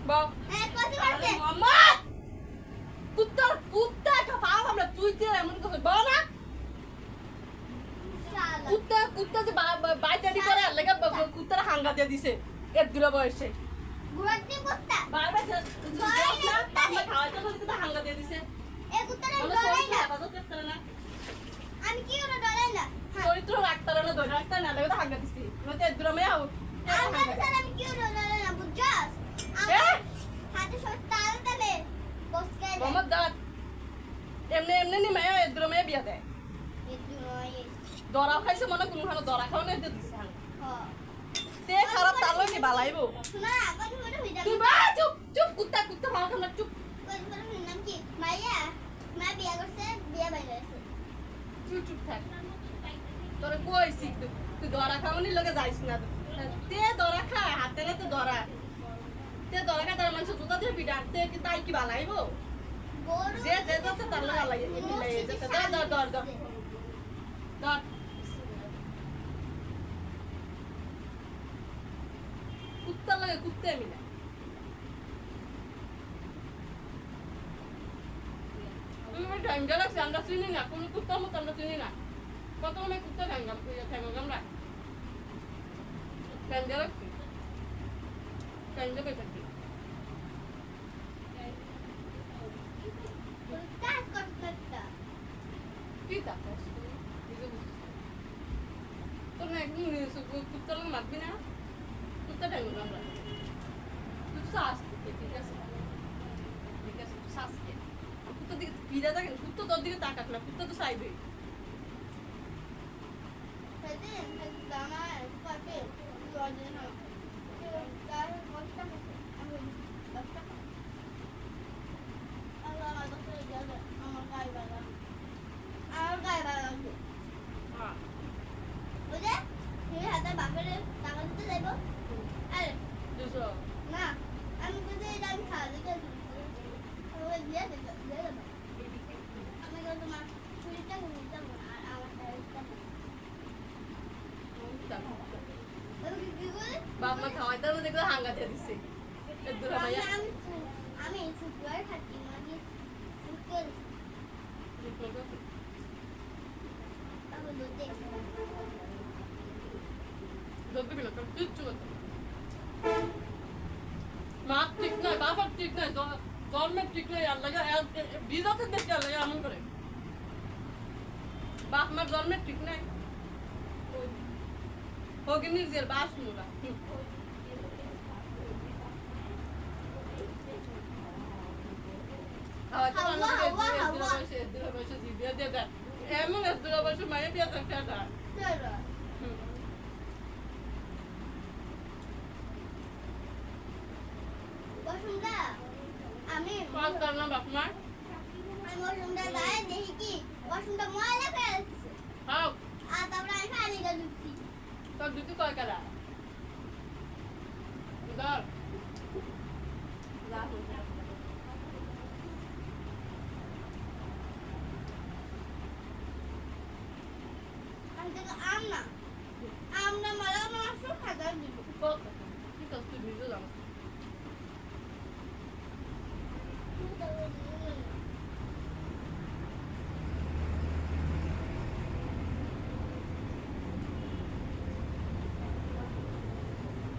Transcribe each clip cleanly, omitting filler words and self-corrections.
বাহ হ্যাঁ কসি করছে আম্মা কুত্তা একটা পাও আমরা তুইতে এমন করে বাহ না শালা কুত্তা যে বাইটারি করে আর লাগা কুত্তার হাঙ্গা দিয়ে দিছে এর দূরে বয়সে গুড়াটি কুত্তা বারবার আমরা খাওয়াতে তো হাঙ্গা দিয়ে দিছে এ কুত্তারে বলে ডরাই না বাজার করতে না আমি কি ওরা ডরাই না চরিত্র রাখতার না ধরে রাখতার না লাগে তো হাঙ্গা দিছি নয়তো এর দূরে মেয়ে আমার স্যার আমি কি ওরা ডরাই না বুঝছস আমার হাতে সব তাল তালে বসকে মোহাম্মদ দাঁত এমনি নি মেয়ে এর দূরে মেয়ে বিয়া দেয় একটু নয় দরা খাইছে মনে কোনো খানো দরা খাওয়া নেই দিছে হ্যাঁ তে খারাপ তার লগে বালাইবো শোনা আবার মনে হই যাবে তুই বা চুপ কুত্তা ভালো খানা চুপ কই বলে নাম কি মাইয়া মা বিয়া করছে বিয়া বাইরে আছে চুপ থাক তোরে কইছি তুই দরা খাওয়ানি লগে যাইস না তে দরা খা হাতে না তো দরা তে দরা খা তার মানুষ জুতা দিয়ে পিটার তে কি তাই কি বালাইবো গরু যে যাচ্ছে তার লগে বালাই মিলাই যাচ্ছে ধর কুত্তা লাগে কুত্তে মিলা ঠ্যাঙ্গা লাগছে আমরা চিনি না কোনো কুত্তার মতো আমরা চিনি না কত মানে কুত্তা ঠ্যাঙ্গা আমরা ঠ্যাঙ্গা লাগছে ঠ্যাঙ্গা বেঁচে কাজ করতে একটা কি তাপস তোর না একদম কুত্তার লোক মারবি না কুত্তা ঠ্যাঙ্গা আমরা তুই শ্বাস ঠিক আছে তুই শ্বাস কুত্তার দিকে ফিরে থাকেন কুত্তা তোর দিকে তাকাক না কুত্তা তো চাইবে সেদিন দানা পাতে লজে না তার কষ্ট আমি কষ্ট আল্লাহ আমার কাছে যাবে আমার গায়ে বালা হ্যাঁ বুঝে তুমি হাতে বাপের টাকা দিতে যাইব আরে দুশো না আমি বুঝে এটা আমি খাওয়া দিতে আমি দিয়ে দেবো আমি তোমার চুরিটা নিতে আর আমার কি করে বাপ মা খাওয়াইতে হবে দেখলে হাঙ্গা দিয়ে দিচ্ছে এর দূরে ভাইয়া আমি শুক্রবার খাচ্ছি মানে শুক্র আমি দুধ দেখছি ধরতে পেলাম তোর কিচ্ছু করতে মা ঠিক নয় বাবার ঠিক নয় জন্মের ঠিক নয় আর লাগে বিজাতে দেখতে আর লাগে এমন করে বাপ মার জন্মের ঠিক নাই হোক নিজের বাস মুরা এমন দূরে বসে মায়ের বিয়ে থাকে বসুন্ধরা আমি পাঁচ তার না বাপ মা বসুন্ধরা গায়ে দেখি কি বসুন্ধরা ময়লা ফেলছে হাও আর তারপরে আমি পানিটা ঢুকছি তোর দুটো কয় কারা ধর আমি তোকে আমরা মারা মাংস খাবার দিব ঠিক আছে তুই নিজে জানো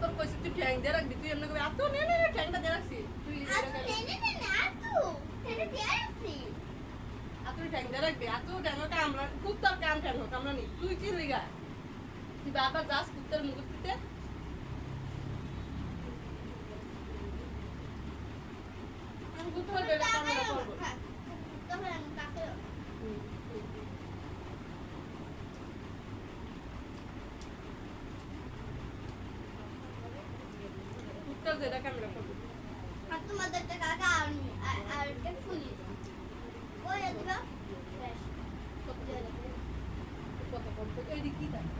তোর কইছি তুই ঠ্যাং দিয়ে রাখবি তুই এমনি করবি এত নে ঠ্যাংটা দিয়ে রাখছি তুই তুই ঠ্যাং দিয়ে রাখবি এত ঠ্যাংটা আমরা কুত্তার কাম ঠ্যাং হোক আমরা নি তুই কি লিগা তুই বারবার যাস কুত্তার মুখ দিতে আমি কুত্তার বেড়া কামড়া করবো কুত্তার বেড়া কামড়া করবো আর তোমাদের টাকা আর একটা ফুলি ওই দিবা কত কত এইদিকে কি থাকে